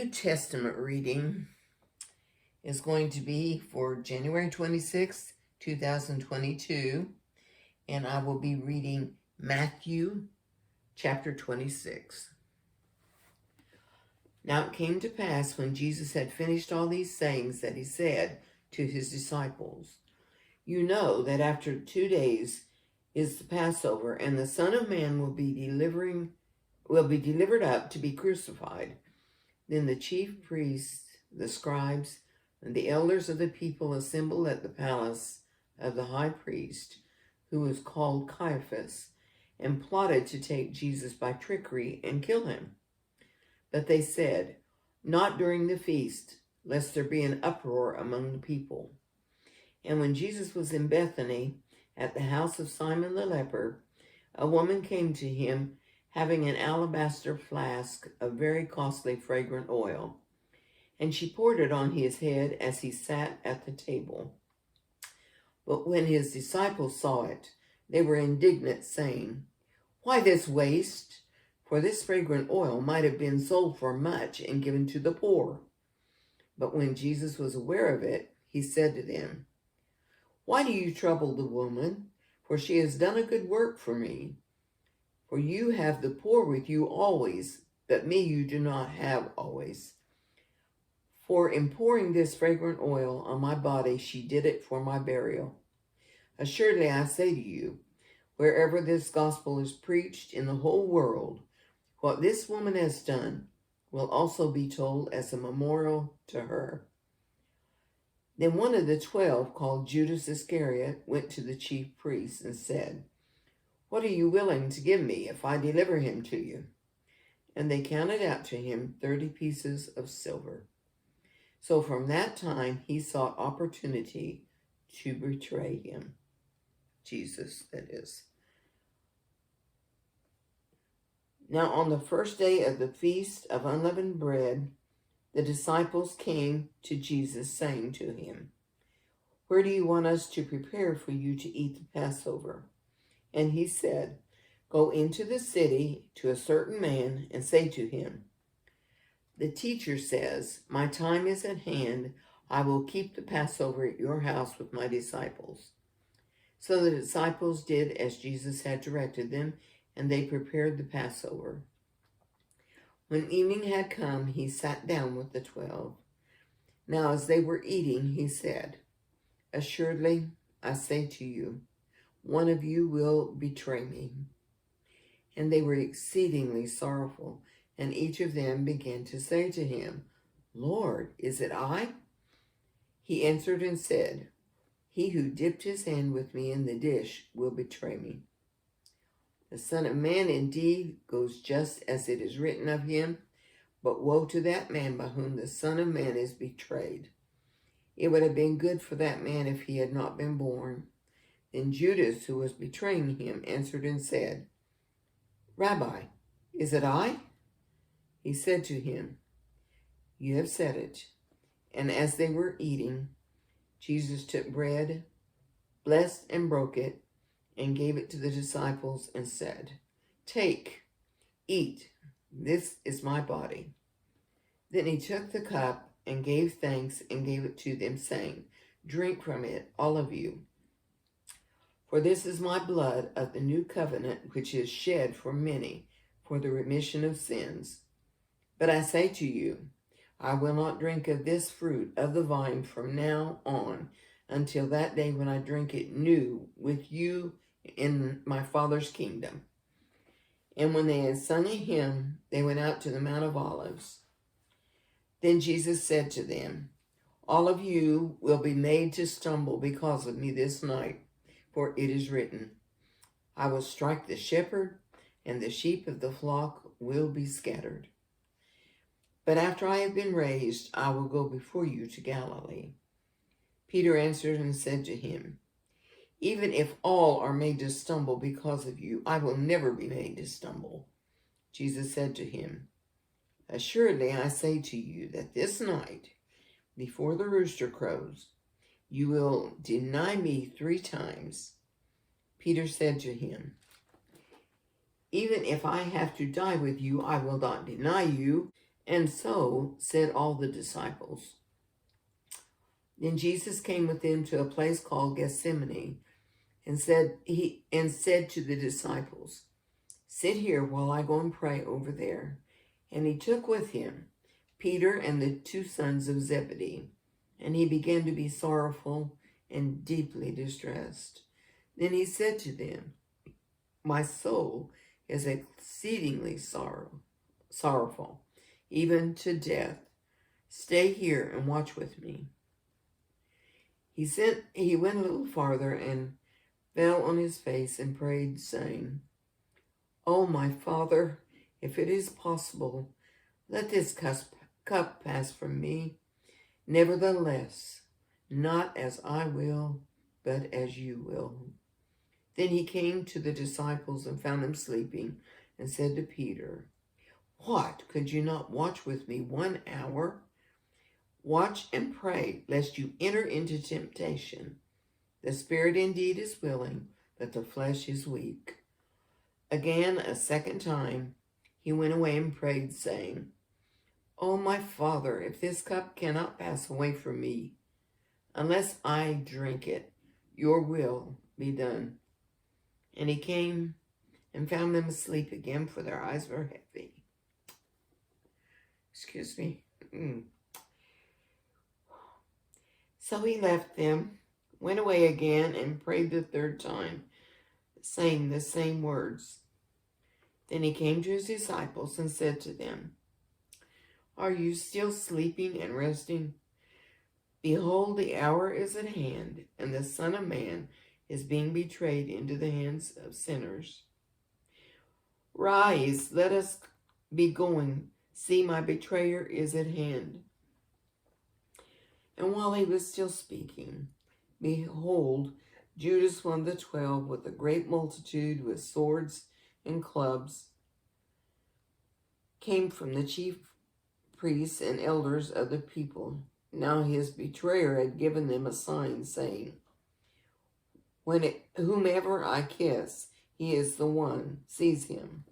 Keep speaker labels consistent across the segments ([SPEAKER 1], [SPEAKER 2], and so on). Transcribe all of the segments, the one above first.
[SPEAKER 1] New Testament reading is going to be for January 26th, 2022, and I will be reading Matthew chapter 26. Now it came to pass when Jesus had finished all these sayings that he said to his disciples, "You know that after 2 days is the Passover, and the Son of Man will be delivered up to be crucified." Then the chief priests, the scribes, and the elders of the people assembled at the palace of the high priest, who was called Caiaphas, and plotted to take Jesus by trickery and kill him. But they said, "Not during the feast, lest there be an uproar among the people." And when Jesus was in Bethany, at the house of Simon the leper, a woman came to him, having an alabaster flask of very costly fragrant oil, and she poured it on his head as he sat at the table. But when his disciples saw it, they were indignant, saying, "Why this waste? For this fragrant oil might have been sold for much and given to the poor." But when Jesus was aware of it, he said to them, "Why do you trouble the woman? For she has done a good work for me. For you have the poor with you always, but me you do not have always. For in pouring this fragrant oil on my body, she did it for my burial. Assuredly I say to you, wherever this gospel is preached in the whole world, what this woman has done will also be told as a memorial to her." Then one of the 12, called Judas Iscariot, went to the chief priests and said, "What are you willing to give me if I deliver him to you?" And they counted out to him 30 pieces of silver. So from that time he sought opportunity to betray him. Jesus, that is. Now on the first day of the feast of unleavened bread, the disciples came to Jesus, saying to him, "Where do you want us to prepare for you to eat the Passover?" And he said, "Go into the city to a certain man and say to him, 'The teacher says, my time is at hand. I will keep the Passover at your house with my disciples.'" So the disciples did as Jesus had directed them, and they prepared the Passover. When evening had come, he sat down with the 12. Now as they were eating, he said, "Assuredly, I say to you, one of you will betray me." And they were exceedingly sorrowful, and each of them began to say to him, "Lord, is it I?" He answered and said, "He who dipped his hand with me in the dish will betray me. The Son of Man indeed goes just as it is written of him, but woe to that man by whom the Son of Man is betrayed. It would have been good for that man if he had not been born." Then Judas, who was betraying him, answered and said, "Rabbi, is it I?" He said to him, "You have said it." And as they were eating, Jesus took bread, blessed and broke it, and gave it to the disciples and said, "Take, eat, this is my body." Then he took the cup and gave thanks and gave it to them, saying, "Drink from it, all of you. For this is my blood of the new covenant, which is shed for many for the remission of sins. But I say to you, I will not drink of this fruit of the vine from now on until that day when I drink it new with you in my Father's kingdom." And when they had sung a hymn, they went out to the Mount of Olives. Then Jesus said to them, "All of you will be made to stumble because of me this night, for it is written, I will strike the shepherd, and the sheep of the flock will be scattered. But after I have been raised, I will go before you to Galilee." Peter answered and said to him, "Even if all are made to stumble because of you, I will never be made to stumble." Jesus said to him, "Assuredly I say to you that this night, before the rooster crows, you will deny me 3 times. Peter said to him, "Even if I have to die with you, I will not deny you." And so said all the disciples. Then Jesus came with them to a place called Gethsemane, and said to the disciples, "Sit here while I go and pray over there." And he took with him Peter and the two sons of Zebedee, and he began to be sorrowful and deeply distressed. Then he said to them, "My soul is exceedingly sorrowful, even to death. Stay here and watch with me." He went a little farther and fell on his face and prayed, saying, "Oh, my Father, if it is possible, let this cup pass from me. Nevertheless, not as I will, but as you will." Then he came to the disciples and found them sleeping, and said to Peter, "What, could you not watch with me 1 hour? Watch and pray, lest you enter into temptation. The spirit indeed is willing, but the flesh is weak." Again, a second time, he went away and prayed, saying, "Oh, my Father, if this cup cannot pass away from me, unless I drink it, your will be done." And he came and found them asleep again, for their eyes were heavy. Excuse me. So he left them, went away again, and prayed the third time, saying the same words. Then he came to his disciples and said to them, "Are you still sleeping and resting? Behold, the hour is at hand, and the Son of Man is being betrayed into the hands of sinners. Rise, let us be going. See, my betrayer is at hand." And while he was still speaking, behold, Judas, one of the 12, with a great multitude with swords and clubs, came from the chief priests and elders of the people. Now his betrayer had given them a sign, saying, "Whomever I kiss, he is the one. Seize him."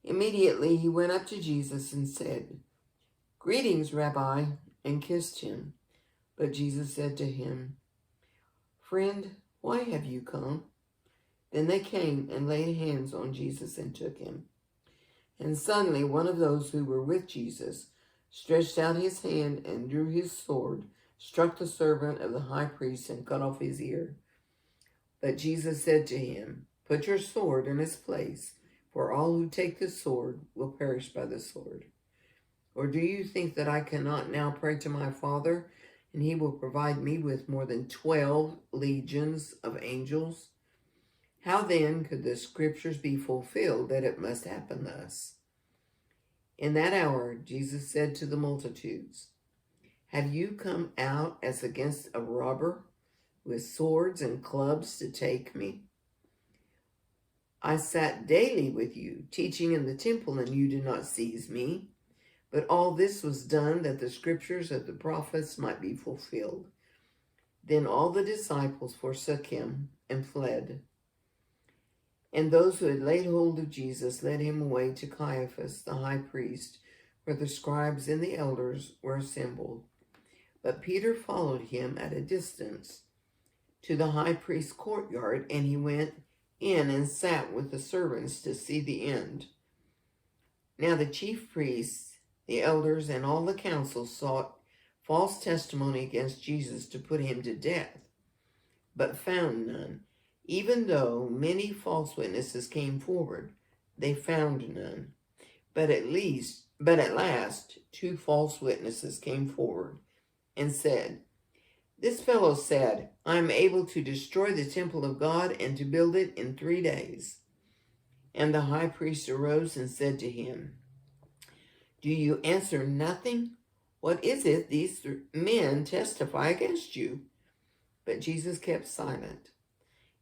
[SPEAKER 1] Immediately he went up to Jesus and said, "Greetings, Rabbi," and kissed him. But Jesus said to him, "Friend, why have you come?" Then they came and laid hands on Jesus and took him. And suddenly one of those who were with Jesus stretched out his hand and drew his sword, struck the servant of the high priest, and cut off his ear. But Jesus said to him, "Put your sword in its place, for all who take the sword will perish by the sword. Or do you think that I cannot now pray to my Father, and he will provide me with more than 12 legions of angels? How then could the scriptures be fulfilled that it must happen thus?" In that hour, Jesus said to the multitudes, "Have you come out as against a robber with swords and clubs to take me? I sat daily with you, teaching in the temple, and you did not seize me. But all this was done that the scriptures of the prophets might be fulfilled." Then all the disciples forsook him and fled. And those who had laid hold of Jesus led him away to Caiaphas, the high priest, where the scribes and the elders were assembled. But Peter followed him at a distance to the high priest's courtyard, and he went in and sat with the servants to see the end. Now the chief priests, the elders, and all the council sought false testimony against Jesus to put him to death, but found none. Even though many false witnesses came forward, they found none. But at last 2 false witnesses came forward and said, "This fellow said, I am able to destroy the temple of God and to build it in 3 days." And the high priest arose and said to him, "Do you answer nothing? What is it these men testify against you?" But Jesus kept silent.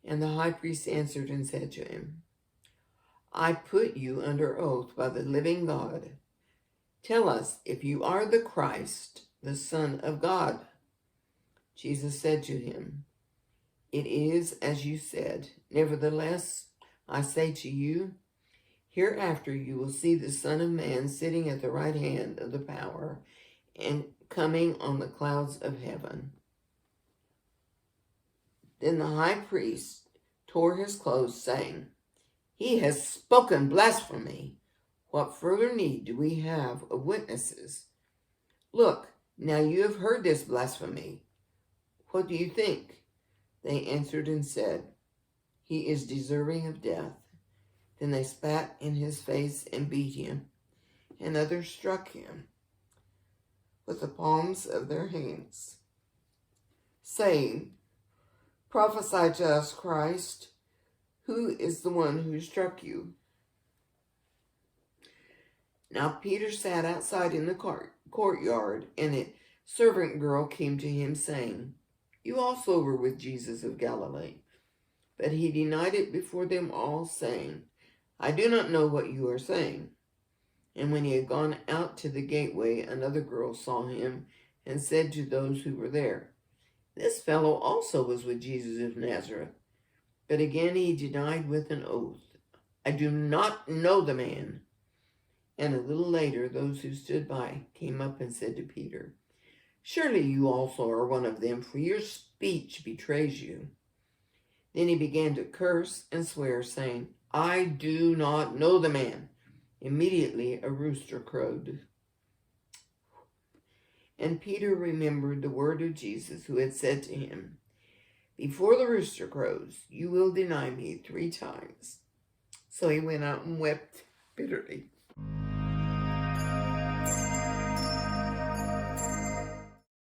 [SPEAKER 1] And the high priest answered and said to him, "I put you under oath by the living God. Tell us if you are the Christ, the Son of God." Jesus said to him, "It is as you said. Nevertheless, I say to you, Hereafter you will see the Son of Man sitting at the right hand of the power and coming on the clouds of heaven." Then the high priest tore his clothes, saying, "He has spoken blasphemy. What further need do we have of witnesses? Look, now you have heard this blasphemy. What do you think?" They answered and said, "He is deserving of death." Then they spat in his face and beat him, and others struck him with the palms of their hands, saying, "Prophesy to us, Christ. Who is the one who struck you?" Now Peter sat outside in the courtyard, and a servant girl came to him, saying, "You also were with Jesus of Galilee." But he denied it before them all, saying, "I do not know what you are saying." And when he had gone out to the gateway, another girl saw him and said to those who were there, "This fellow also was with Jesus of Nazareth." But again he denied with an oath, "I do not know the man." And a little later, those who stood by came up and said to Peter, "Surely you also are one of them, for your speech betrays you." Then he began to curse and swear, saying, "I do not know the man." Immediately a rooster crowed. And Peter remembered the word of Jesus, who had said to him, "Before the rooster crows, you will deny me 3 times." So he went out and wept bitterly.